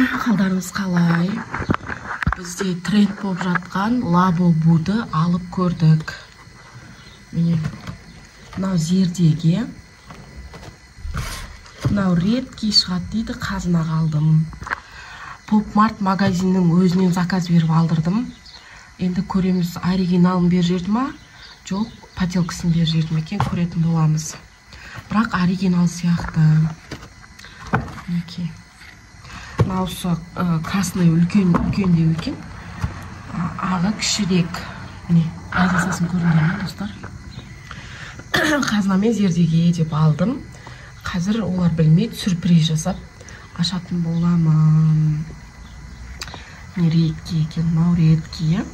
Қалдарыңыз қалай? Бізде тренд болып жатқан лабобуды алып көрдік. Міне, мынау зердеге. Мынау редкий шығады дейді, қазына қалдым. Поп-март магазиннің өзінен заказ беріп алдырдым. Енді көреміз, оригиналын бер жерді ма? Жоқ, поделкасын бер жерді ме екен, көретін боламыз. Бірақ оригинал сияқты. Мінекей. Мынаусы красный үлкен екен. Ағы кішірек. Міне, айдасасын көрінген ме, достар? Қазынамен зердеге деп алдым. Қазір олар білмейді, сюрприз жасап ашатын боламын. Редкий екен, мынау редкий.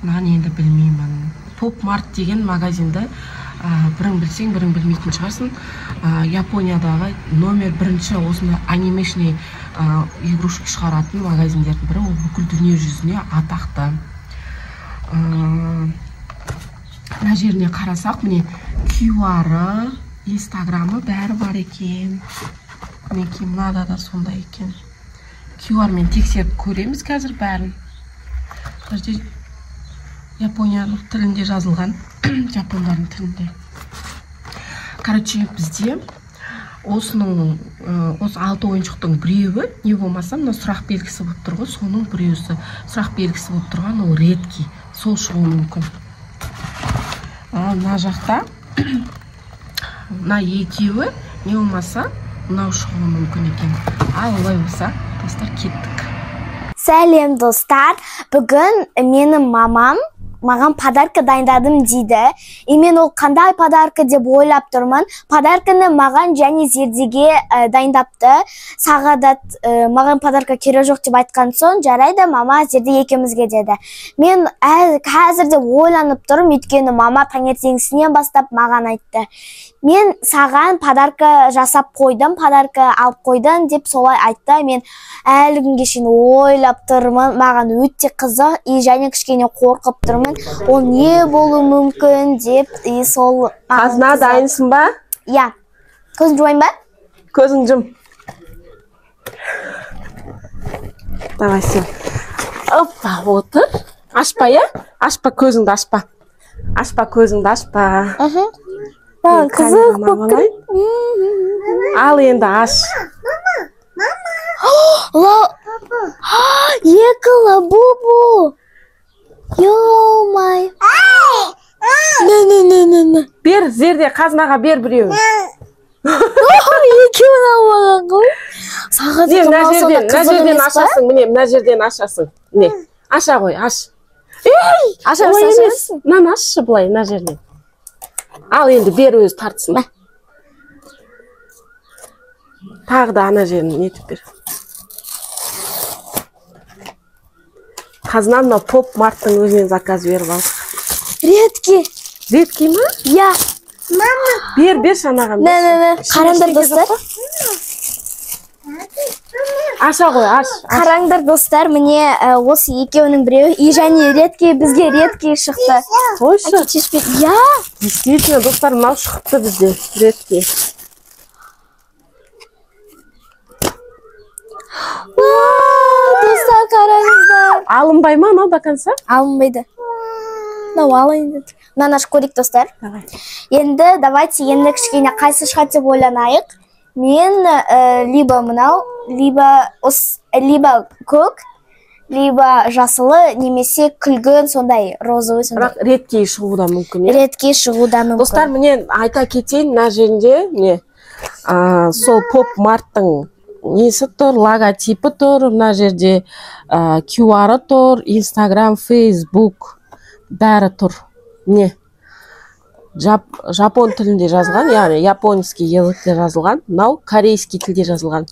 Мынаны енді білмеймін. Поп-март деген магазинді бірін білсең, бірін білмейтін шығарсың. Япониядағы номер бірінші осындай анимешный игрушки шығаратын магазиндердің бірі, ол бүкіл дүние жүзіне атақты. Мына жеріне қарасақ, міне QR-ы, Инстаграмы бәрі бар екен. Мінекей, мынада да сондай екен. QR-мен тексеріп көреміз қазір бәрін. Қазір Японияның тілінде жазылған, жапондардың тілінде. Короче, бізде осы 6 ойыншықтың біреуі, не болмаса, мына сұрақ белгісі болып тұрған, соның біреусі сұрақ белгісі болып тұрған, ол редкий, сол шығуы мүмкін. Мына жақта, мына екеуі, не болмаса, мынау шығуы мүмкін екен. Олай болса, достар, кеттік. Сәлем, достар. Бүгін менің мамам маған подарка дайындадым дейді. Мен ол қандай подарка деп ойлап тұрмын. Подарканы маған және зердеге дайындапты. Сағадат маған подарка керек жоқ деп айтқан соң, жарайды, мама зерде екеумізге деді. Мен қазірде ойланып тұрмын, өйткені мама таңертеңгісінен бастап маған айтты. Мен саған подарка жасап қойдым, подарка алып қойдым деп солай айтты. Мен әлі күнге шейін ойлап тұрмын, маған өте қызық, және кішкене қорқып тұрмын. Ол не болуы мүмкін деп, сол... Қазына дайынсың ба? Иә. Көзің жуайын ба? Көзің жым. Давай сен. Опа, отыр. Ашпа, я? Ашпа, көзіңді ашпа. Ашпа, көзіңді ашпа. Қызық көккін. Ал енді аш. Екі лабубу. Йо-май. Бер, зерде қазынаға бер біреу. Екеуін алмаған ғой. Мына жерден ашасың, міне, мына жерден ашасың. Не, аша ғой, аш. Аша емес. Мынаны ашшы бұлай, мына жерден. Ал енді бер өзі тартсын. Тағы да ана жерін нетіп бер. Қазынан мына поп-марттың өзінен заказ беріп ал. Редкий. Редкий ма? Я. Бер шанаға. Қараңдар, достар. Аша ғой, аш. Қараңдар, достар, міне осы екеуінің біреуі. И және редкий, бізге редкий шықты. Қойшы. Я. Действительно, достар, мынау шықты бізде. Редкий. Достар, қараңыздар. Алынбай ма, мынау до конца? Алынбайды. Алайын. Мынаны ашып көрейік, достар. Енді давайте енді кішкене қайсы шығады деп ойланайық. Мен либо мынау, либо көк, либо жасылы, немесе күлгін, сондай розовый, сондай. Бірақ редкий шығуда мүмкін. Редкий шығуда мүмкін. Достар, міне айта кетейін, мына жерінде сол поп-марттың несі тұр, логотипі тұр, мына жерде QR-ы тұр, Instagram, Facebook бәрі тұр. Не? Жапон тілінде жазылған, яғни японский языкте жазылған, мынау корейский тілде жазылған.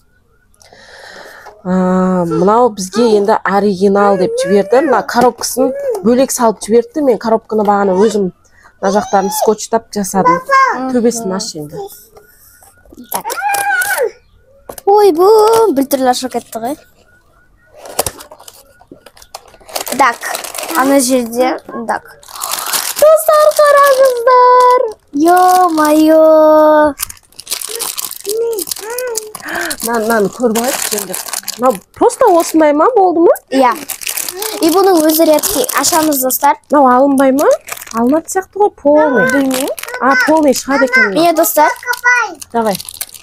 Мынау бізге енді оригинал деп жіберді. Мына коробкасын бөлек салып жіберді. Мен коробканы бағана өзім мына жақтарын скотчтап жасадым. Төбесін аш енді. Ой, бұл біртүрлі ашық кетті ғой. Так, ана жерде, так. Достар, қараңыздар. Йо-майо. Мынаны көріп алайық енді. Мынау просто осындай ма болды ма? Иә. И бұның өзі редкий. Ашамыз, достар. Мынау алынбай ма? Алынады сияқты ғой, полный. Білмеймін. Полный шығады екен. Міне, достар. Давай.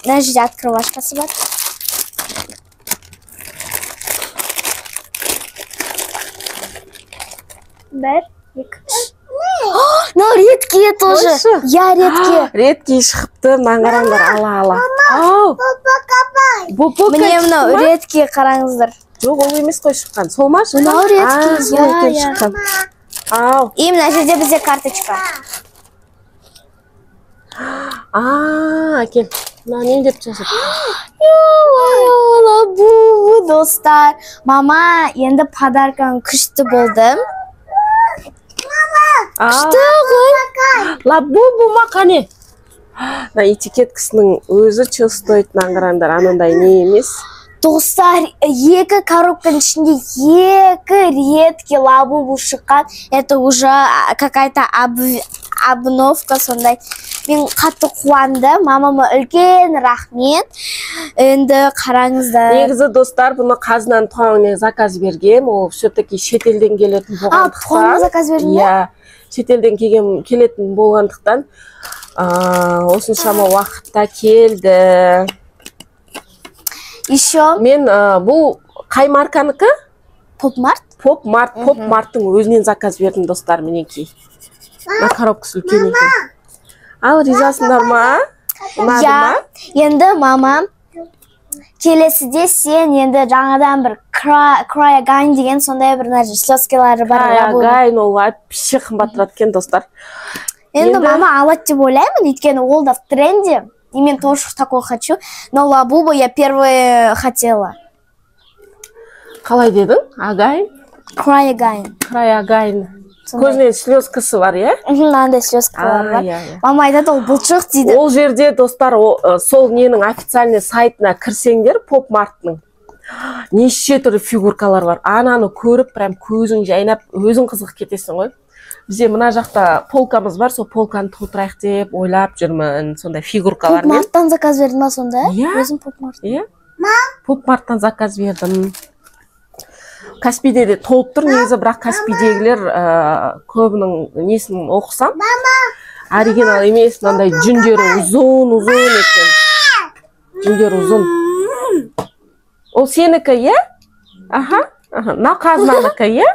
Мына жерде открывашкасы бар. Бір, екі, үш. Мынау редкий тоже. Я редкий. Редкий шығыпты, мынаны қараңдар, ала. Ау. Міне мынау редкий, қараңыздар. Жоқ, ол емес қой шыққан. Сол ма шыққан? Мынау редкий. Сол екен шыққан. Ау. И мына жерде бізде карточка. Әкел. Мына не деп жазып? Лабубу, достар. Мама енді подаркаң күшті болды. Күшті ғой. Лабубу ма қане? Этикеткісінің өзі чувствует, наңғырандар, анандай не емес. Достар, екі коробканың ішінде екі редкий лабубу шыққан. Это уже какая-то обновка сондай. Мен қатты қуанды. Мамама үлкен рахмет. Енді қараңыздар. Негізі достар, бұны қазынан туаңына заказ берген. Ол все-таки шетелден келетін болғандықтан. Туаңына заказ бердің бе? Иә, шетелден келетін болғандықтан осыншама уақытта келді. Еще мен бұл қай марканыкі? Поп-март. Поп-марттың өзінен заказ бердім, достар, мінекей. Мына коробкасы үлкен екен. Ал, ризасыңдар ма? Ұнады ма? Енді мама, келесіде сен енді жаңадан бір Крайагайн деген сондай бір слезкалары бар. Крайагайн ол вообще қымбат тұрады екен, достар. Енді мама алады деп ойлаймын, өйткені ол да в тренде. И мен тоже такой хочу. Но лабубу я первое хотела. Қалай дедің? Агайн? Крайагайн. Көзінен слезкасы бар, иә? Мынандай слезкалар бар. Мама айтады, ол бұлшық дейді. Ол жерде, достар, сол ненің официальный сайтына кірсеңдер, поп-марттың. Неше түрлі фигуркалар бар. Ананы көріп, прям көзің жайнап, өзің қызық кетесің ғой. Бізде мына жақта полкамыз бар, сол полканы толтырайық деп ойлап жүрмін, сондай фигуркалармен. Поп-марттан заказ бердің ма сонда? Иә. Өзім поп-март. Иә. Поп-марттан заказ бердім. Каспиде де толып тұр, негізі, бірақ Каспидегілер көбінің несін оқысам. Оригинал емес, мынандай жүндері ұзын екен. Жүндері ұзын. Ол сенікі, иә? Аха. Мына қазынаныкі, иә?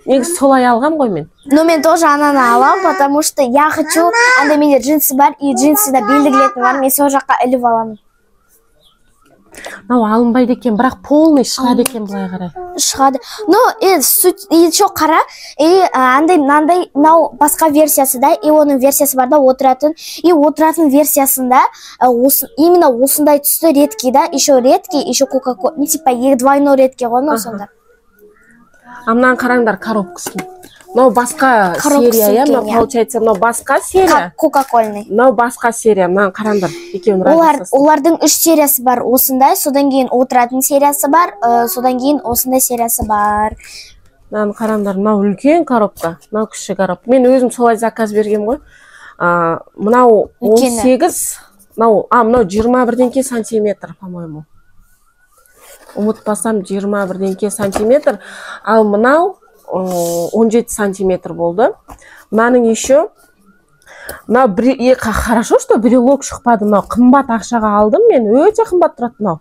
Негізі солай алғам ғой мен. Но мен тоже ананы алам, потому что я хочу, анда менде джинсы бар, и джинсыда белгілетін бар, мен сол жаққа іліп аламын. Мынау алынбайды екен, бірақ полный шығады екен былай қарай. Шығады. Ну, еще қара, андай мынау басқа версиясы да, и оның версиясы бар да, отыратын. И отыратын версиясында именно осындай түсті редкий да, еще редкий, еще кока-кола, не типа двойной редкий ғой, но сонда. Мынаны қараңдар коробкасын. Мынау басқа серия, иә? Мынау получается, мынау басқа серия. Кока-кольный. Мынау басқа серия, мынаны қараңдар. Олардың 3 сериясы бар осындай, содан кейін отыратын сериясы бар, содан кейін осындай сериясы бар. Мынаны қараңдар, мынау үлкен коробка, мынау кіші коробка. Мен өзім солай заказ бергем ғой. Мынау 18, мынау 21 сантиметр, по-моему. Ұмытпасам 21 сантиметр, ал мынау 17 сантиметр болды. Мынаның еще, мынау хорошо, что брелок шықпады, мынау қымбат ақшаға алдым мен, өте қымбат тұрады мынау.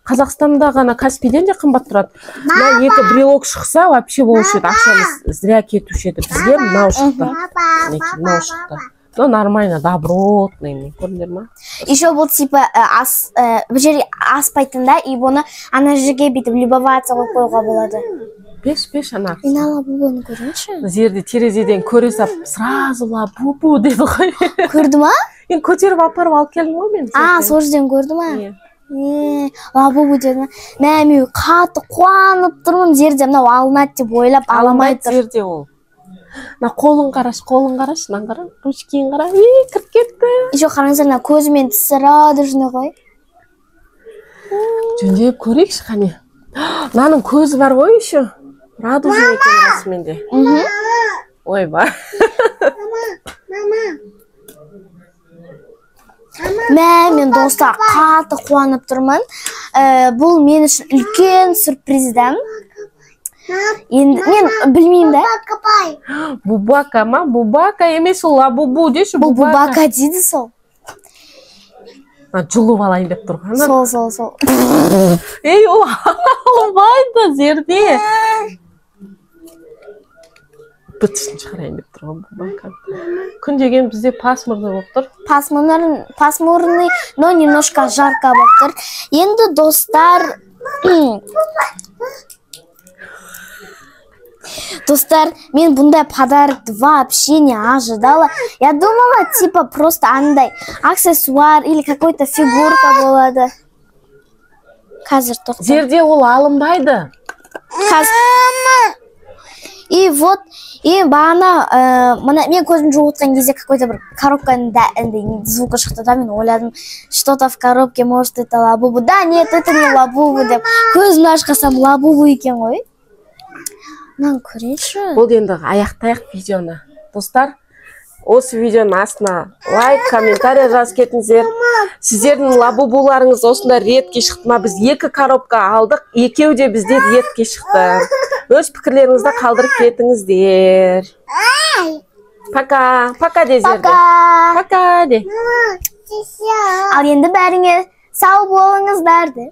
Қазақстанда ғана Каспиден де қымбат тұрады. Мынау екі брелок шықса, вообще болушы еді, ақшамыз зря кетуші еді. Бізге мынау шықты. Мынау шықты. Но нормально, добротный, көрдіңдер ма? Еще бұл типа бір жерге аспайтында, и бұны ана жерге бүйтіп любоваться қойып қоюға болады. Пеш, ана. Мен лабубуны көріңші. Жерде терезеден көре сап, сразу лабубу деді ғой. Көрді ма? Енді көтеріп апарып алып келдім ғой мен. Сол жерден көрді ма? Лабубу деді. Мен қатты қуанып тұрмын, жерде мынау алынады деп ойлап аламай тұр. Жерде ол. Қолын қараш, нан қара, ручкиін қара, кіріп кетті. Еще қараңыздар, көзімен тісі радужный ғой. Жөндеп көрейікші қане. Мынаның көзі бар ғой еще. Радужный екен расыменде. Ой ба. Мен достар қатты қуанып тұрмын. Бұл мен үшін үлкен сюрпризден. Енді мен білмеймін да. Бубака ма? Бубака емес ол лабубу деші. Бұл бубака дейді сол. Жұлып алайын деп тұрған. Сол. Ей, ол алынбайды зерде. Бітісін шығарайын деп тұрған бубака. Күн деген бізде пасмурный болып тұр. Пасмурный, но немножко жарко болып тұр. Енді достар... Достар, мен бұндай подарок вообще не ожидала. Я думала, типа, просто андай аксессуар или какой-то фигурка болады. Қазір тоқта. Зерде ол алынбайды. И вот, и бағана, мен көзім жоқ отқан кезде какой-то бір коробканың звука шықты да, мен ойладым, что-то в коробке, может, это лабубу. Да, нет, это не лабубу деп. Көзімді ашқасам лабубу екен ғой. Мынаны көрейінші. Бұл енді аяқтайық видеоны. Достар, осы видеоның астына лайк, комментария жазып кетіңіздер. Сіздердің лабубуларыңыз осында ретке шықты ма? Біз 2 коробка алдық, екеуі де бізде ретке шықты. Өз пікірлеріңізді қалдырып кетіңіздер. Пока де Зерде. Пока де. Ал енді бәріңе сау болыңыздар де.